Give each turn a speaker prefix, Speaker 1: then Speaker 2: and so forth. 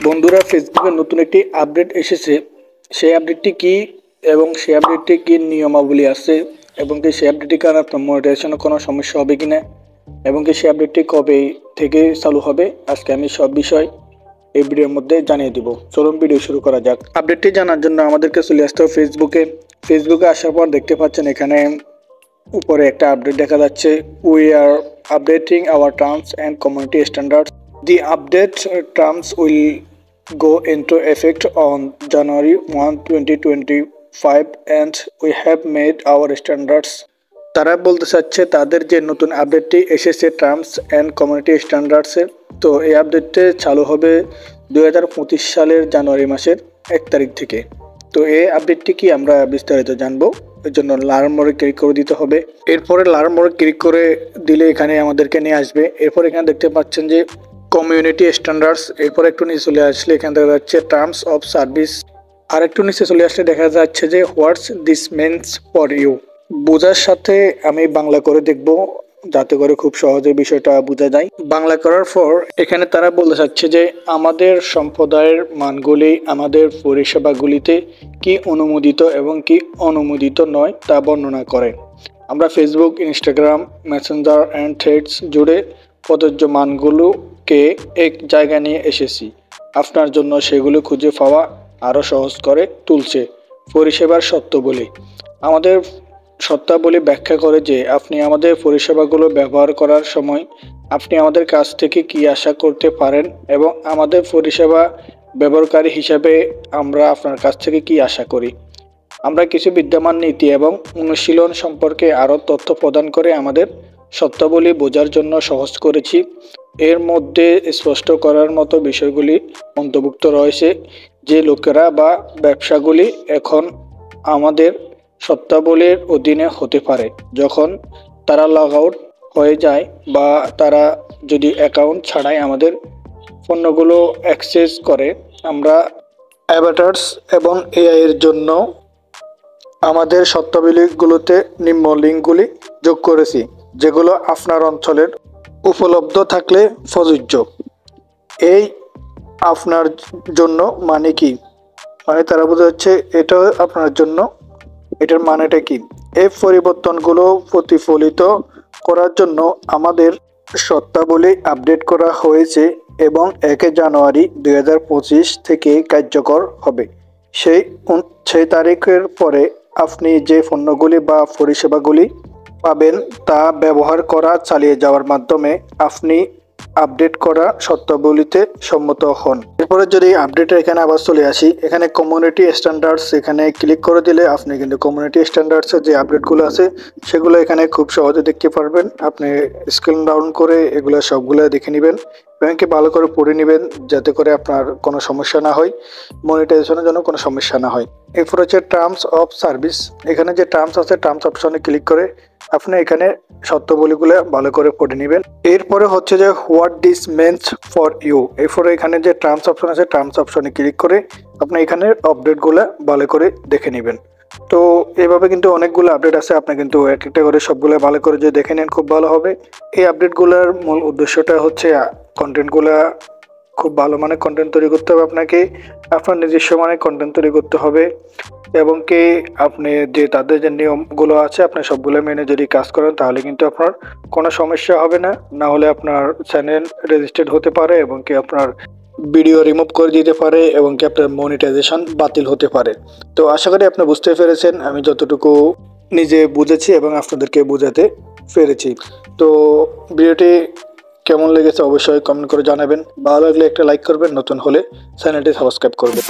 Speaker 1: বন্ধুরা, ফেসবুকে নতুন একটি আপডেট এসেছে। সেই আপডেটটি কি এবং সেই আপডেটটি কি নিয়মাবলী আছে এবং কি সেই আপডেটটি কারণে আপনার মনিটাইজেশনে কোনো সমস্যা হবে কিনা এবং কি সেই আপডেটটি কবে থেকে চালু হবে, আজকে আমি সব বিষয় এই ভিডিওর মধ্যে জানিয়ে দিব। চলুন ভিডিও শুরু করা যাক। আপডেটটি জানার জন্য আমাদেরকে চলে আসতে হবে ফেসবুকে আসার পর দেখতে পাচ্ছেন এখানে উপরে একটা আপডেট দেখা যাচ্ছে, we are updating our terms and community standards. The update terms will go into effect on January 1, 2025 and we have made our standards. তারা বলতে চাচ্ছে তাদের যে নতুন আপডেটটি এসেছে টার্মস অ্যান্ড কমিউনিটি স্ট্যান্ডার্ডসের, তো এই আপডেটটি চালু হবে 2025 সালের জানুয়ারি মাসের 1 তারিখ থেকে। তো এই আপডেটটি কি আমরা বিস্তারিত জানবো। এর জন্য লার্ন মোড়ে ক্লিক করে দিতে হবে। এরপরে লার্ন মোড়ে ক্লিক করে দিলে এখানে আমাদেরকে নিয়ে আসবে। এরপর এখানে দেখতে পাচ্ছেন যে কমিউনিটি স্ট্যান্ডার্ডস, এরপর একটু নিচে চলে আসলে এখানে দেখা যাচ্ছে টার্মস অফ সার্ভিস, আর একটু নিচে চলে আসলে দেখা যাচ্ছে যে what's this means for you. বোঝার সাথে আমি বাংলা করে দেখব যাতে করে খুব সহজে বিষয়টা বোঝা যায়। বাংলা করার পর এখানে তারা বলতে চাচ্ছে যে আমাদের সম্প্রদায়ের মানগুলি আমাদের পরিষেবাগুলিতে কি অনুমোদিত এবং কি অনুমোদিত নয় তা বর্ণনা করে। আমরা Facebook, Instagram, Messenger and threads জুড়ে প্রযোজ্য মানগুলোকে এক জায়গায় নিয়ে এসেছি। আপনার জন্য সেগুলো খুঁজে পাওয়া আরও সহজ করে তুলছে। পরিষেবার শর্তাবলী আমাদের শর্তাবলী ব্যাখ্যা করে যে আপনি আমাদের পরিষেবাগুলো ব্যবহার করার সময় আপনি আমাদের কাছ থেকে কি আশা করতে পারেন এবং আমাদের পরিষেবা ব্যবহারকারী হিসাবে আমরা আপনার কাছ থেকে কি আশা করি। আমরা কিছু বিদ্যমান নীতি এবং অনুশীলন সম্পর্কে আরও তথ্য প্রদান করে আমাদের শর্তাবলী বোঝার জন্য সহজ করেছি। এর মধ্যে স্পষ্ট করার মতো বিষয়গুলি অন্তর্ভুক্ত রয়েছে যে লোকেরা বা ব্যবসাগুলি এখন আমাদের শর্তাবলীর অধীনে হতে পারে যখন তারা লগ আউট হয়ে যায় বা তারা যদি অ্যাকাউন্ট ছাড়াই আমাদের পণ্যগুলো অ্যাক্সেস করে। আমরা অ্যাভাটার্স এবং এআই এর জন্য আমাদের শর্তাবলীগুলোতে নিম্ন লিঙ্কগুলি যোগ করেছি যেগুলো আপনার অঞ্চলের উপলব্ধ থাকলে প্রযোজ্য। এই আপনার জন্য মানে কি, মানে তারা বোঝাচ্ছে এটা আপনার জন্য, এটার মানেটা কি। এই পরিবর্তনগুলো প্রতিফলিত করার জন্য আমাদের শর্তাবলী আপডেট করা হয়েছে এবং 1 জানুয়ারি 2025 থেকে কার্যকর হবে। সেই তারিখের পরে আপনি যে পণ্যগুলি বা পরিষেবাগুলি পাবেন তা ব্যবহার করা চালিয়ে যাওয়ার মাধ্যমে আপনি আপডেট করা শর্তাবলীতে সম্মত হন। এরপরে যদি আপডেটের এখানে আবার চলে আসি, এখানে কমিউনিটি স্ট্যান্ডার্ডস এখানে ক্লিক করে দিলে আপনি কিন্তু কমিউনিটি স্ট্যান্ডার্ডসের যে আপডেটগুলো আছে সেগুলো এখানে খুব সহজে দেখতে পারবেন। আপনি স্ক্রিন ডাউন করে এগুলো সবগুলো দেখে নেবেন, ব্যাংকে ভালো করে পড়ে নেবেন যাতে করে আপনার কোনো সমস্যা না হয়, মনিটাইজেশনের জন্য কোনো সমস্যা না হয়। এরপর হচ্ছে টার্মস অফ সার্ভিস, এখানে যে টার্মস আছে টার্মস অপশনে ক্লিক করে আপনি এখানে শর্তাবলীগুলো ভালো করে পড়ে নেবেন। এরপরে হচ্ছে যে what this means for you, এরপরে এখানে যে টার্মস অপশন আছে টার্মস অপশনে ক্লিক করে আপনি এখানে আপডেটগুলো ভালো করে দেখে নেবেন। তো এইভাবে কিন্তু অনেকগুলো আপডেট আছে, আপনি কিন্তু এক একটা করে সবগুলো ভালো করে যদি দেখে নেন খুব ভালো হবে। এই আপডেটগুলোর মূল উদ্দেশ্যটা হচ্ছে কন্টেন্টগুলো খুব ভালো মানের কন্টেন্ট তৈরি করতে হবে আপনাকে, আপনার নিজস্ব মানের কন্টেন্ট তৈরি করতে হবে এবং কি আপনি যে তাদের যে নিয়মগুলো আছে আপনি সবগুলো মেনে যদি কাজ করেন তাহলে কিন্তু আপনার কোনো সমস্যা হবে না। না হলে আপনার চ্যানেল রেজিস্টার্ড হতে পারে এবং কি আপনার ভিডিও রিমুভ করে দিতে পারে এবং কি আপনার মনিটাইজেশন বাতিল হতে পারে। তো আশা করি আপনি বুঝতে পেরেছেন আমি যতটুকু নিজে বুঝেছি এবং আপনাদেরকে বোঝাতে পেরেছি। তো ভিডিওটি কেমন লেগেছে অবশ্যই কমেন্ট করে জানাবেন। ভালো লাগলে একটা লাইক করবেন, নতুন হলে চ্যানেলটি সাবস্ক্রাইব করবেন।